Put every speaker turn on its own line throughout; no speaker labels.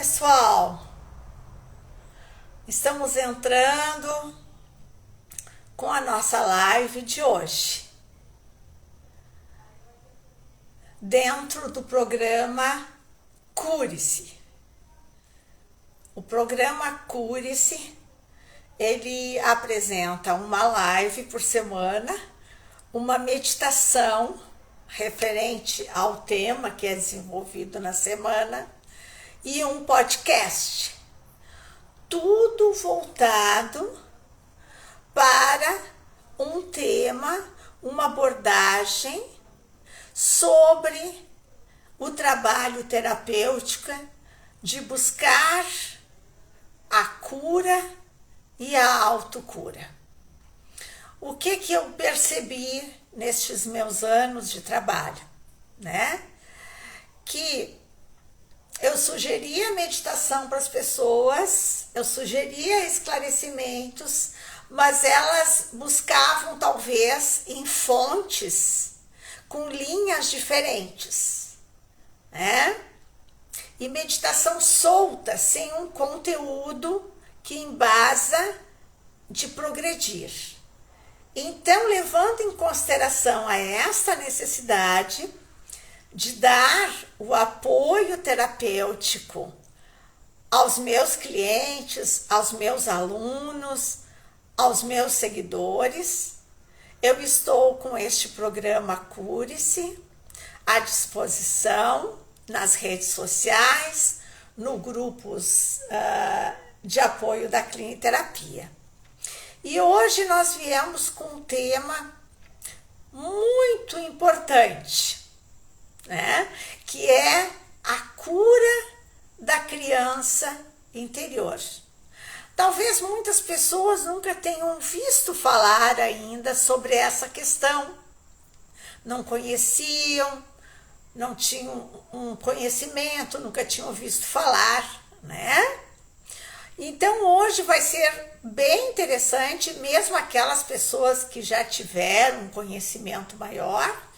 pessoal, estamos entrando com a nossa live de hoje, dentro do programa Cure-se. O programa Cure-se, ele apresenta uma live por semana, uma meditação referente ao tema que é desenvolvido na semana e um podcast, tudo voltado para um tema, uma abordagem sobre o trabalho terapêutico de buscar a cura e a autocura. O que eu percebi nestes meus anos de trabalho, né? Que eu sugeria meditação para as pessoas, eu sugeria esclarecimentos, mas elas buscavam talvez em fontes com linhas diferentes, né? E meditação solta, sem um conteúdo que embasa de progredir. Então, levando em consideração a esta necessidade de dar o apoio terapêutico aos meus clientes, aos meus alunos, aos meus seguidores, eu estou com este programa Cure-se à disposição nas redes sociais, no grupos de apoio da Cliniterapia. E hoje nós viemos com um tema muito importante, né? Que é a cura da criança interior. Talvez muitas pessoas nunca tenham visto falar ainda sobre essa questão, não conheciam, não tinham um conhecimento, nunca tinham visto falar, né? Então hoje vai ser bem interessante, mesmo aquelas pessoas que já tiveram um conhecimento maior,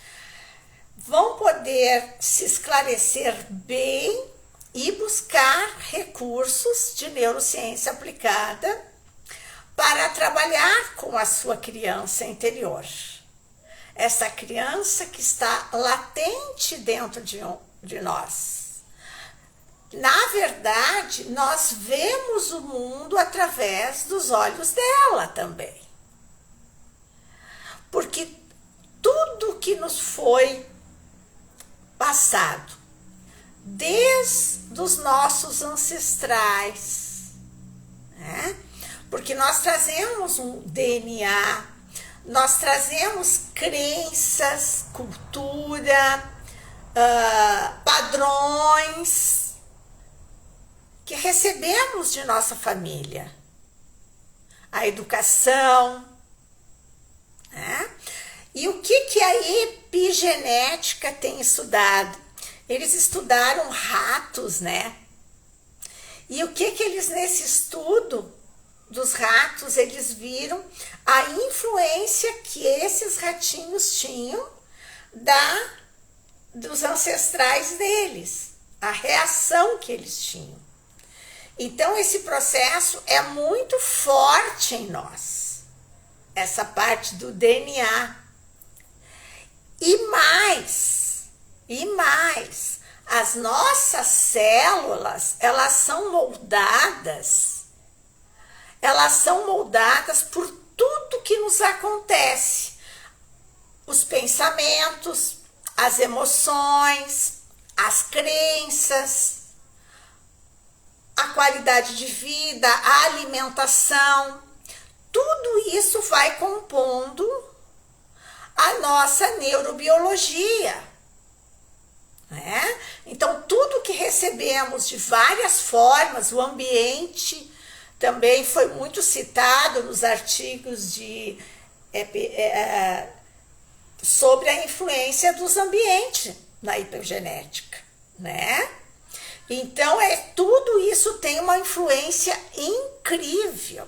vão poder se esclarecer bem e buscar recursos de neurociência aplicada para trabalhar com a sua criança interior. Essa criança que está latente dentro de nós. Na verdade, nós vemos o mundo através dos olhos dela também. Porque tudo que nos foi passado, desde os nossos ancestrais, né? Porque nós trazemos um DNA, nós trazemos crenças, cultura, padrões que recebemos de nossa família, a educação, né? E o que a epigenética tem estudado? Eles estudaram ratos, né? E o que eles, nesse estudo dos ratos, eles viram a influência que esses ratinhos tinham dos ancestrais deles, a reação que eles tinham. Então, esse processo é muito forte em nós, essa parte do DNA. E mais, as nossas células, elas são moldadas por tudo que nos acontece. Os pensamentos, as emoções, as crenças, a qualidade de vida, a alimentação, tudo isso vai compondo a nossa neurobiologia, né? Então, tudo que recebemos de várias formas, o ambiente também foi muito citado nos artigos sobre a influência dos ambientes na epigenética, né? Então, tudo isso tem uma influência incrível.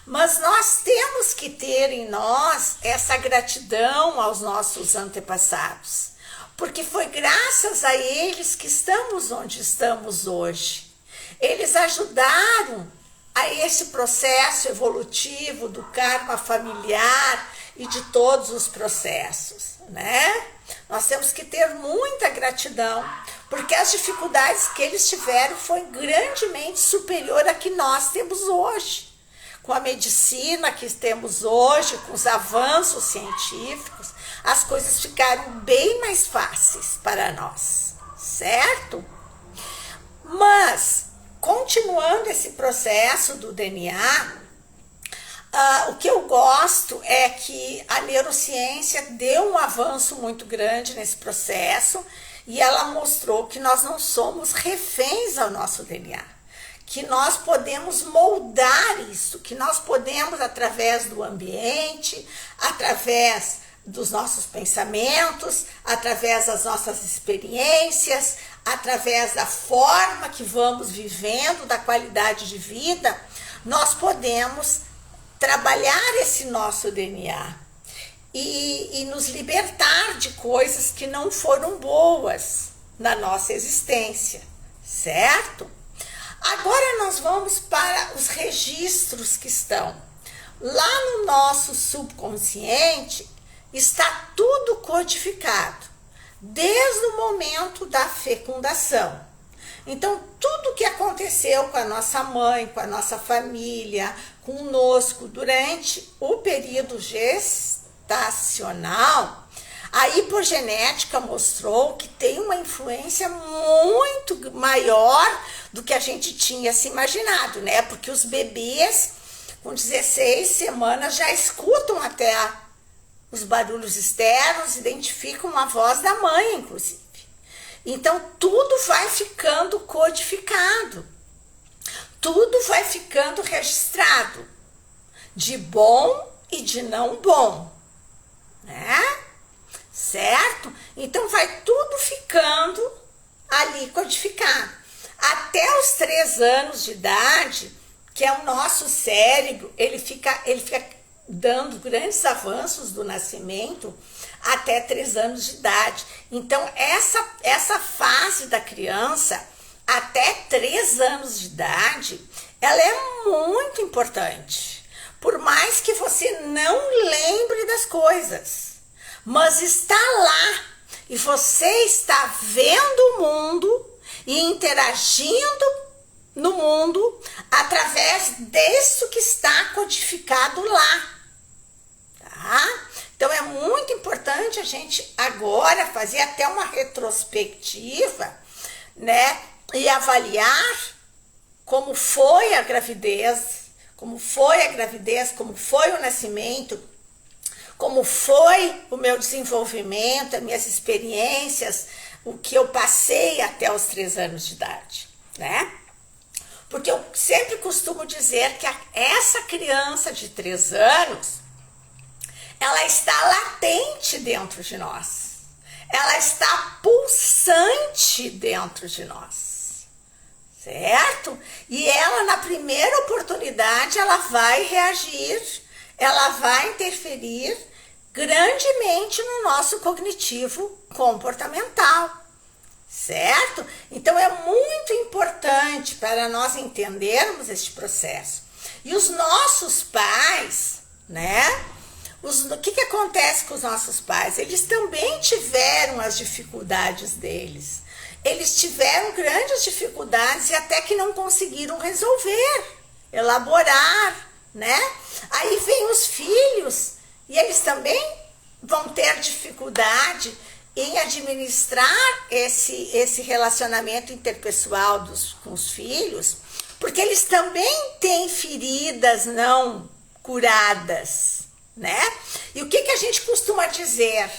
Mas nós temos que ter em nós essa gratidão aos nossos antepassados, porque foi graças a eles que estamos onde estamos hoje. eles ajudaram a esse processo evolutivo do karma familiar e de todos os processos, né? Nós temos que ter muita gratidão, porque as dificuldades que eles tiveram foi grandemente superior a que nós temos hoje. Com a medicina que temos hoje, com os avanços científicos, as coisas ficaram bem mais fáceis para nós, certo? Mas, continuando esse processo do DNA, o que eu gosto é que a neurociência deu um avanço muito grande nesse processo e ela mostrou que nós não somos reféns ao nosso DNA, que nós podemos moldar isso, que nós podemos, através do ambiente, através dos nossos pensamentos, através das nossas experiências, através da forma que vamos vivendo, da qualidade de vida, nós podemos trabalhar esse nosso DNA e nos libertar de coisas que não foram boas na nossa existência, certo? Agora nós vamos para os registros que estão lá no nosso subconsciente. Está tudo codificado, desde o momento da fecundação. Então, tudo que aconteceu com a nossa mãe, com a nossa família, conosco durante o período gestacional, a hipogenética mostrou que tem uma influência muito maior do que a gente tinha se imaginado, né? Porque os bebês com 16 semanas já escutam até os barulhos externos, identificam a voz da mãe, inclusive. Então, tudo vai ficando codificado. Tudo vai ficando registrado. De bom e de não bom. Né? Certo? Então, vai tudo ficando ali codificado. Até os 3 anos de idade, que é o nosso cérebro, ele fica dando grandes avanços do nascimento até 3 anos de idade. Então, essa fase da criança, até 3 anos de idade, ela é muito importante. Por mais que você não lembre das coisas, mas está lá e você está vendo o mundo e interagindo no mundo através disso que está codificado lá. Tá? Então é muito importante a gente agora fazer até uma retrospectiva, né? E avaliar como foi a gravidez, como foi o nascimento, como foi o meu desenvolvimento, as minhas experiências, o que eu passei até os 3 anos de idade, né? Porque eu sempre costumo dizer que essa criança de 3 anos, ela está latente dentro de nós. Ela está pulsante dentro de nós. Certo? E ela, na primeira oportunidade, ela vai reagir, ela vai interferir grandemente no nosso cognitivo comportamental. Certo? Então, é muito importante para nós entendermos este processo. E os nossos pais, né? O que acontece com os nossos pais? Eles também tiveram as dificuldades deles. Eles tiveram grandes dificuldades e até que não conseguiram resolver, elaborar, né? Aí vem os filhos e eles também vão ter dificuldade em administrar esse relacionamento interpessoal com os filhos, porque eles também têm feridas não curadas, né? E o que a gente costuma dizer?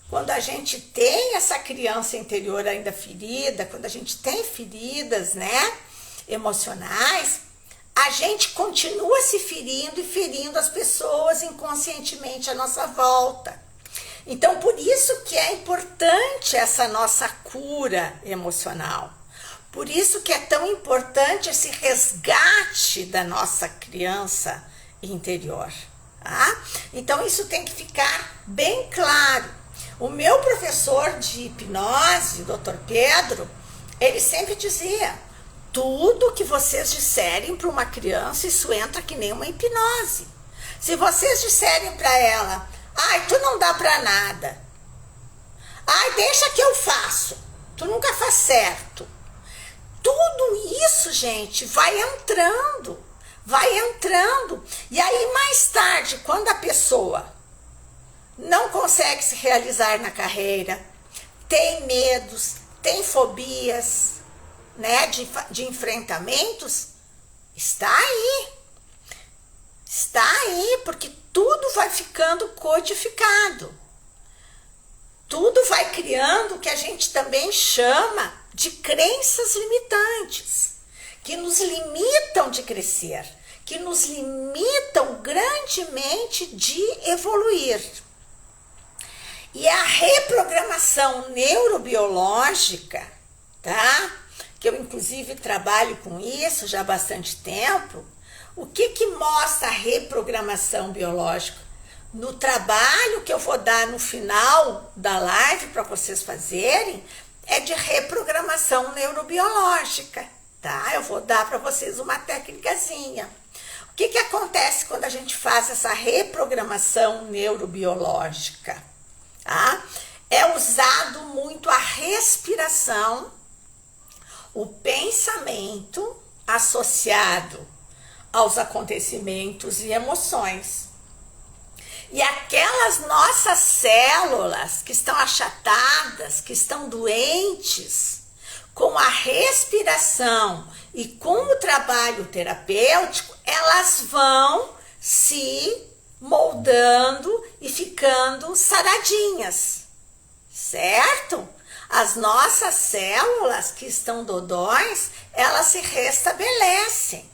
Quando a gente tem essa criança interior ainda ferida, quando a gente tem feridas, né, emocionais, a gente continua se ferindo e ferindo as pessoas inconscientemente à nossa volta. Então, por isso que é importante essa nossa cura emocional. Por isso que é tão importante esse resgate da nossa criança interior. Tá? Então, isso tem que ficar bem claro. O meu professor de hipnose, o Dr. Pedro, ele sempre dizia: tudo que vocês disserem para uma criança, isso entra que nem uma hipnose. Se vocês disserem para ela, ai, tu não dá para nada, ai, deixa que eu faço, tu nunca faz certo. Tudo isso, gente, vai entrando. E aí, mais tarde, quando a pessoa não consegue se realizar na carreira, tem medos, tem fobias, né, de enfrentamentos, está aí, porque tudo vai ficando codificado, tudo vai criando o que a gente também chama de crenças limitantes, que nos limitam de crescer, que nos limitam grandemente de evoluir. E a reprogramação neurobiológica, tá? Que eu inclusive trabalho com isso já há bastante tempo. O que mostra a reprogramação biológica? No trabalho que eu vou dar no final da live para vocês fazerem, é de reprogramação neurobiológica, tá? Eu vou dar para vocês uma técnicazinha. O que acontece quando a gente faz essa reprogramação neurobiológica? Tá? É usado muito a respiração, o pensamento associado aos acontecimentos e emoções. E aquelas nossas células que estão achatadas, que estão doentes, com a respiração e com o trabalho terapêutico, elas vão se moldando e ficando saradinhas, certo? As nossas células que estão dodóis, elas se restabelecem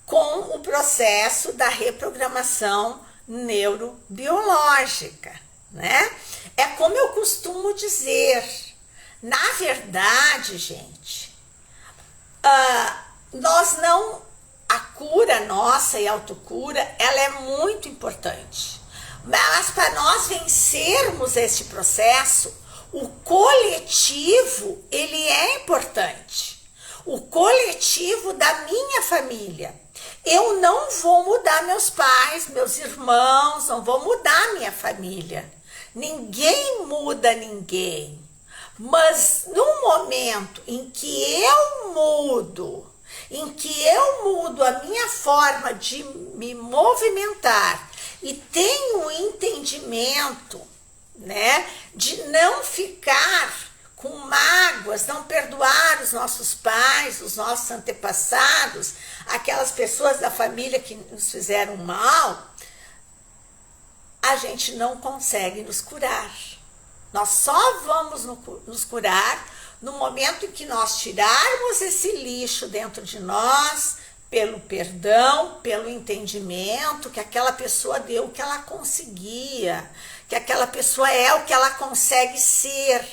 com o processo da reprogramação neurobiológica, né? É como eu costumo dizer, na verdade, gente, a cura nossa e a autocura, ela é muito importante. Mas para nós vencermos este processo, o coletivo, ele é importante. O coletivo da minha família. Eu não vou mudar meus pais, meus irmãos, não vou mudar minha família. Ninguém muda ninguém. Mas no momento em que eu mudo a minha forma de me movimentar e tenho o entendimento, né, de não ficar com mágoas, não perdoar os nossos pais, os nossos antepassados, aquelas pessoas da família que nos fizeram mal, a gente não consegue nos curar. Nós só vamos nos curar no momento em que nós tirarmos esse lixo dentro de nós, pelo perdão, pelo entendimento que aquela pessoa deu o que ela conseguia, que aquela pessoa é o que ela consegue ser.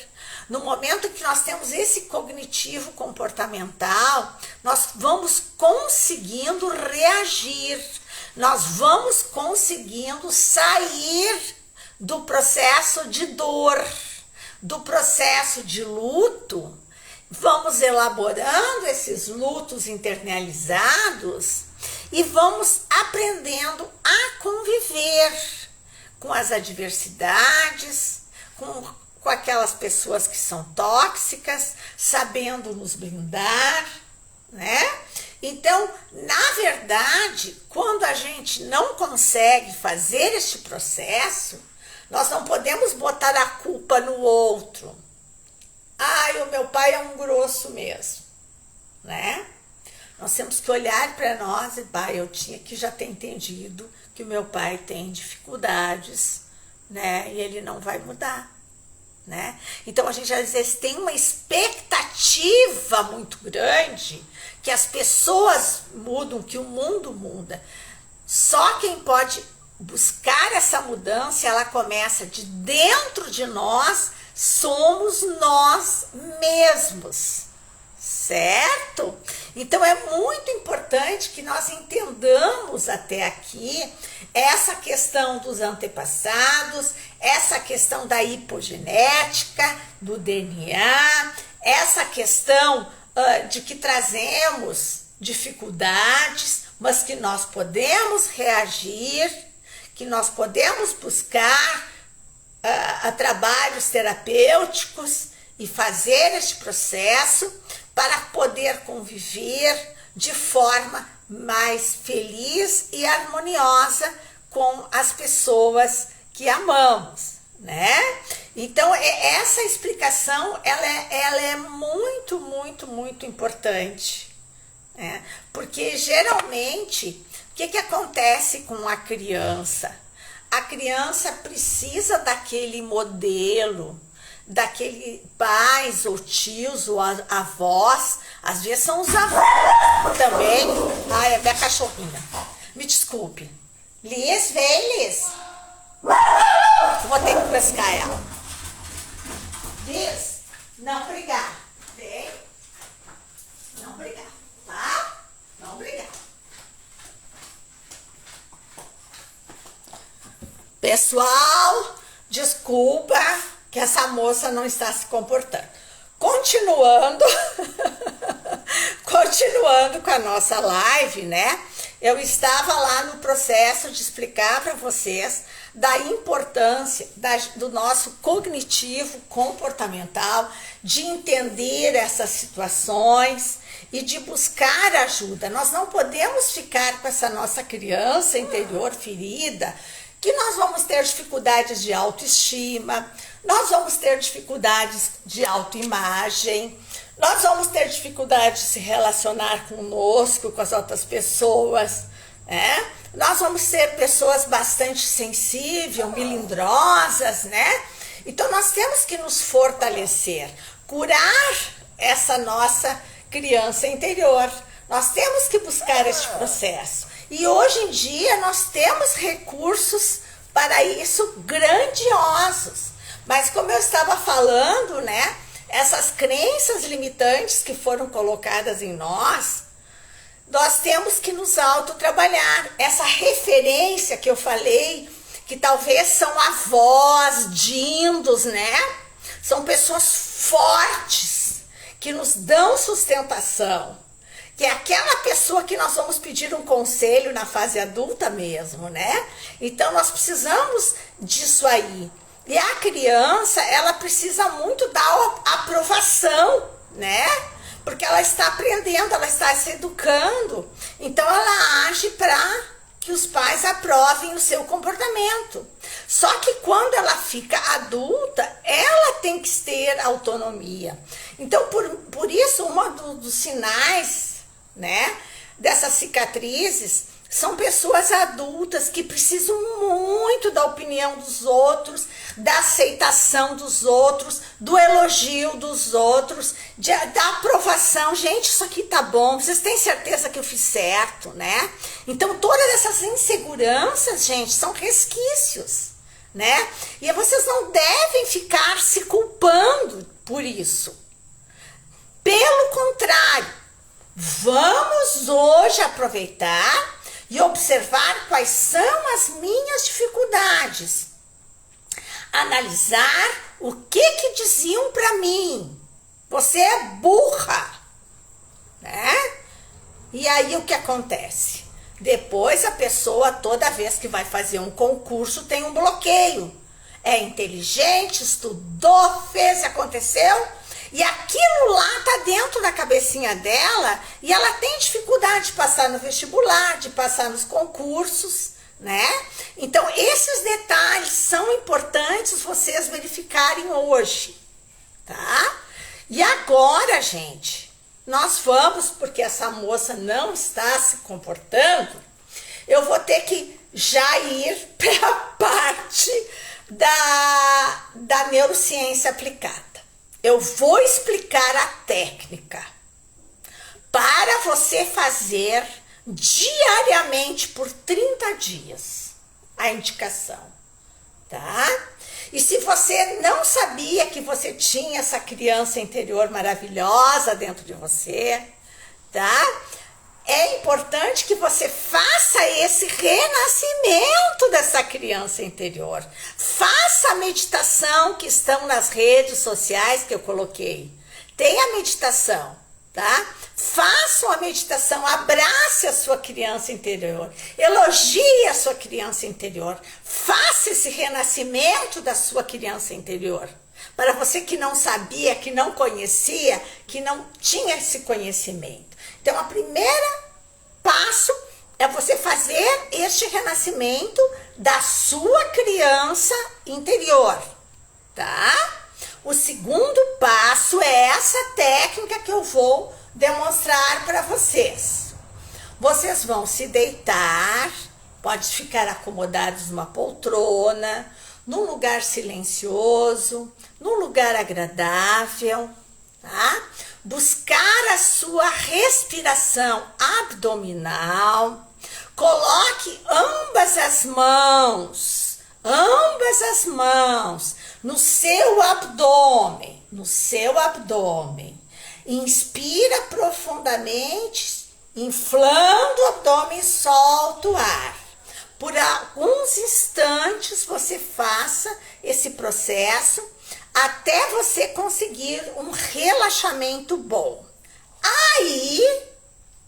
No momento que nós temos esse cognitivo comportamental, nós vamos conseguindo reagir, nós vamos conseguindo sair do processo de dor, do processo de luto, vamos elaborando esses lutos internalizados e vamos aprendendo a conviver com as adversidades, com aquelas pessoas que são tóxicas, sabendo nos blindar, né? Então, na verdade, quando a gente não consegue fazer este processo, nós não podemos botar a culpa no outro. Ai, o meu pai é um grosso mesmo, né? Nós temos que olhar para nós e, eu tinha que já ter entendido que o meu pai tem dificuldades, né? E ele não vai mudar, né? Então, a gente às vezes tem uma expectativa muito grande que as pessoas mudam, que o mundo muda. Só quem pode buscar essa mudança, ela começa de dentro de nós, somos nós mesmos, certo? Então é muito importante que nós entendamos até aqui essa questão dos antepassados, essa questão da hipogenética, do DNA, essa questão de que trazemos dificuldades, mas que nós podemos reagir, que nós podemos buscar a trabalhos terapêuticos e fazer este processo para poder conviver de forma mais feliz e harmoniosa com as pessoas que amamos, né? Então, essa explicação, ela é muito, muito, muito importante, né? Porque, geralmente, o que acontece com a criança? A criança precisa daquele modelo, daquele pais ou tios ou avós, às vezes são os avós também. Ai, é minha cachorrinha. Me desculpe. Liz, vem, Liz. Eu vou ter que pescar ela. Liz, não brigar. Vem. Não brigar, tá? Não brigar. Pessoal, desculpa que essa moça não está se comportando. Continuando, continuando com a nossa live, né? Eu estava lá no processo de explicar para vocês da importância do nosso cognitivo comportamental, de entender essas situações e de buscar ajuda. Nós não podemos ficar com essa nossa criança interior ferida, que nós vamos ter dificuldades de autoestima, nós vamos ter dificuldades de autoimagem, nós vamos ter dificuldade de se relacionar conosco, com as outras pessoas, né? Nós vamos ser pessoas bastante sensíveis, melindrosas, né? Então nós temos que nos fortalecer, curar essa nossa criança interior. Nós temos que buscar este processo. E hoje em dia nós temos recursos para isso grandiosos. Mas como eu estava falando, né? Essas crenças limitantes que foram colocadas em nós temos que nos autotrabalhar. Essa referência que eu falei, que talvez são avós, dindos, né? São pessoas fortes, que nos dão sustentação. Que é aquela pessoa que nós vamos pedir um conselho na fase adulta mesmo, né? Então, nós precisamos disso aí. E a criança, ela precisa muito da aprovação, né? Porque ela está aprendendo, ela está se educando. Então, ela age para que os pais aprovem o seu comportamento. Só que quando ela fica adulta, ela tem que ter autonomia. Então, por isso, dos sinais, né, dessas cicatrizes são pessoas adultas que precisam muito da opinião dos outros, da aceitação dos outros, do elogio dos outros, da aprovação. Gente, isso aqui tá bom, vocês têm certeza que eu fiz certo, né? Então, todas essas inseguranças, gente, são resquícios, né? E vocês não devem ficar se culpando por isso. Pelo contrário, vamos hoje aproveitar e observar quais são as minhas dificuldades. Analisar o que diziam para mim. Você é burra, né? E aí o que acontece? Depois a pessoa, toda vez que vai fazer um concurso, tem um bloqueio. É inteligente, estudou, fez, aconteceu. E aquilo lá tá dentro da cabecinha dela e ela tem dificuldade de passar no vestibular, de passar nos concursos, né? Então, esses detalhes são importantes vocês verificarem hoje, tá? E agora, gente, nós vamos, porque essa moça não está se comportando, eu vou ter que já ir para a parte da neurociência aplicada. Eu vou explicar a técnica para você fazer diariamente por 30 dias, a indicação, tá? E se você não sabia que você tinha essa criança interior maravilhosa dentro de você, tá? É importante que você faça esse renascimento dessa criança interior. Faça a meditação que estão nas redes sociais que eu coloquei. Tem a meditação, tá? Faça uma meditação, abrace a sua criança interior, elogie a sua criança interior, faça esse renascimento da sua criança interior. Para você que não sabia, que não conhecia, que não tinha esse conhecimento. Então, o primeiro passo é você fazer este renascimento da sua criança interior, tá? O segundo passo é essa técnica que eu vou demonstrar para vocês. Vocês vão se deitar, pode ficar acomodados numa poltrona, num lugar silencioso, num lugar agradável, tá? Buscar a sua respiração abdominal. Coloque ambas as mãos no seu abdômen, Inspira profundamente, inflando o abdômen, solta o ar. Por alguns instantes você faça esse processo até você conseguir um relaxamento bom. Aí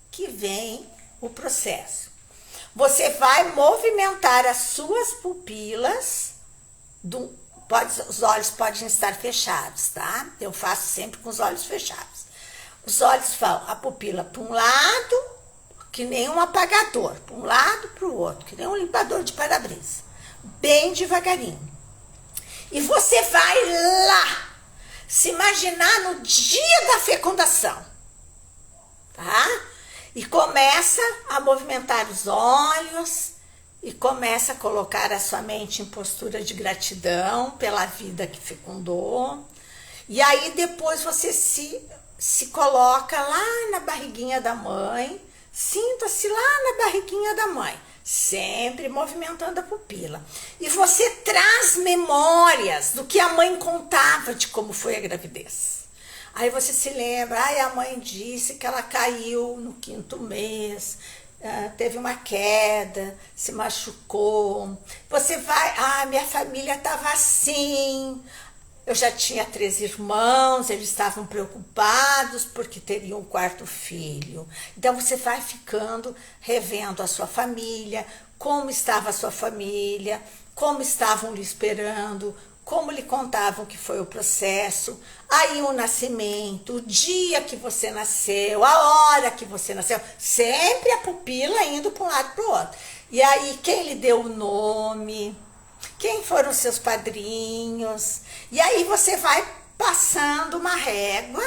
que vem o processo. Você vai movimentar as suas pupilas, os olhos podem estar fechados, tá? Eu faço sempre com os olhos fechados. Os olhos vão, a pupila para um lado, que nem um apagador, para um lado, para o outro, que nem um limpador de para-brisa, bem devagarinho. E você vai lá, se imaginar no dia da fecundação, tá? E começa a movimentar os olhos e começa a colocar a sua mente em postura de gratidão pela vida que fecundou. E aí depois você se coloca lá na barriguinha da mãe, sinta-se lá na barriguinha da mãe, sempre movimentando a pupila. E você traz memórias do que a mãe contava de como foi a gravidez. Aí você se lembra, a mãe disse que ela caiu no 5º mês, teve uma queda, se machucou. Você vai, minha família estava assim. Eu já tinha 3 irmãos, eles estavam preocupados porque teriam um 4º filho. Então você vai ficando, revendo a sua família, como estava a sua família, como estavam lhe esperando, como lhe contavam que foi o processo, aí o nascimento, o dia que você nasceu, a hora que você nasceu, sempre a pupila indo para um lado e para o outro. E aí quem lhe deu o nome, quem foram seus padrinhos, e aí você vai passando uma régua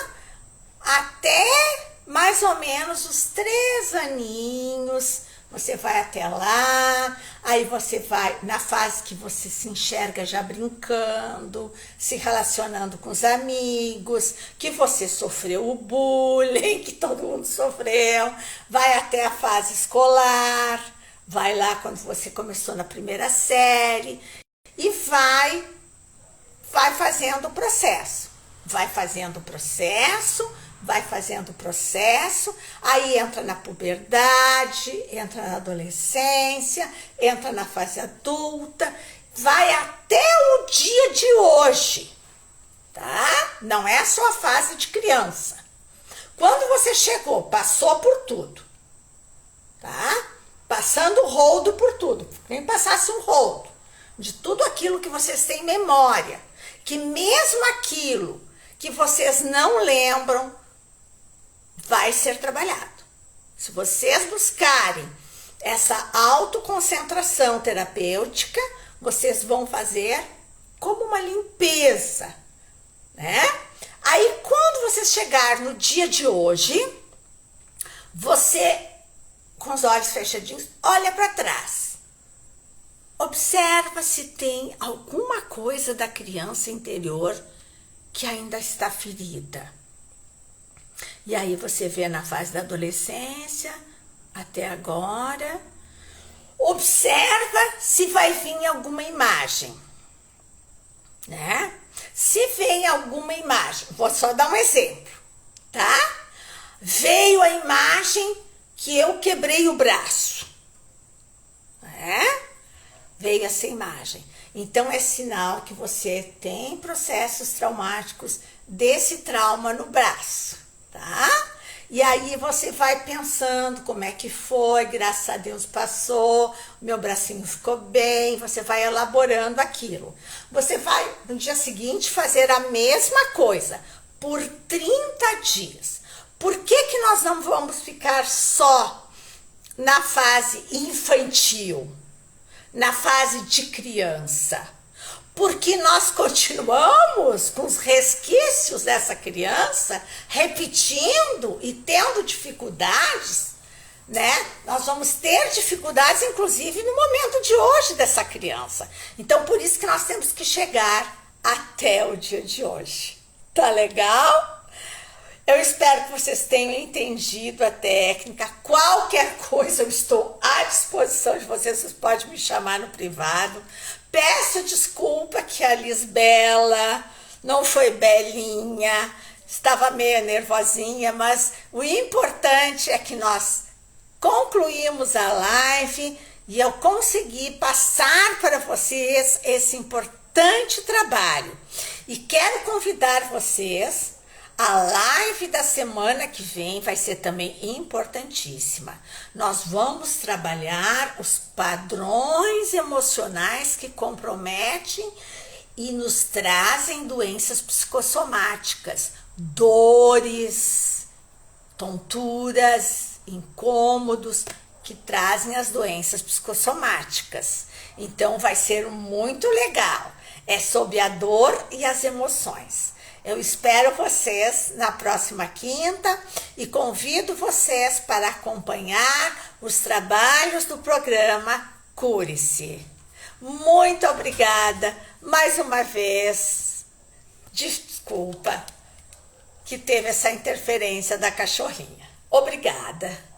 até mais ou menos os 3 aninhos, você vai até lá, aí você vai na fase que você se enxerga já brincando, se relacionando com os amigos, que você sofreu o bullying, que todo mundo sofreu, vai até a fase escolar, vai lá quando você começou na 1ª série e vai fazendo o processo, aí entra na puberdade, entra na adolescência, entra na fase adulta, vai até o dia de hoje, tá? Não é só a fase de criança. Quando você chegou, passou por tudo, tá? Passando o rodo por tudo, quem passasse um rodo de tudo aquilo que vocês têm memória, que mesmo aquilo que vocês não lembram, vai ser trabalhado. Se vocês buscarem essa autoconcentração terapêutica, vocês vão fazer como uma limpeza, né? Aí, quando você chegar no dia de hoje, você, com os olhos fechadinhos, olha para trás. Observa se tem alguma coisa da criança interior que ainda está ferida. E aí você vê na fase da adolescência, até agora, observa se vai vir alguma imagem, né? Se vem alguma imagem, vou só dar um exemplo, tá? Veio a imagem que eu quebrei o braço, né? Veio essa imagem. Então é sinal que você tem processos traumáticos desse trauma no braço, tá? E aí você vai pensando como é que foi, graças a Deus passou, meu bracinho ficou bem, você vai elaborando aquilo. Você vai, no dia seguinte, fazer a mesma coisa por 30 dias. Por que nós não vamos ficar só na fase infantil, na fase de criança? Porque nós continuamos com os resquícios dessa criança, repetindo e tendo dificuldades, né? Nós vamos ter dificuldades, inclusive, no momento de hoje dessa criança. Então, por isso que nós temos que chegar até o dia de hoje. Tá legal? Eu espero que vocês tenham entendido a técnica. Qualquer coisa, eu estou à disposição de vocês. Vocês podem me chamar no privado. Peço desculpa que a Lisbela não foi belinha, estava meio nervosinha, mas o importante é que nós concluímos a live e eu consegui passar para vocês esse importante trabalho. E quero convidar vocês. A live da semana que vem vai ser também importantíssima. Nós vamos trabalhar os padrões emocionais que comprometem e nos trazem doenças psicossomáticas, dores, tonturas, incômodos que trazem as doenças psicossomáticas. Então vai ser muito legal. É sobre a dor e as emoções. Eu espero vocês na próxima quinta e convido vocês para acompanhar os trabalhos do programa Cure-se. Muito obrigada mais uma vez. Desculpa que teve essa interferência da cachorrinha. Obrigada.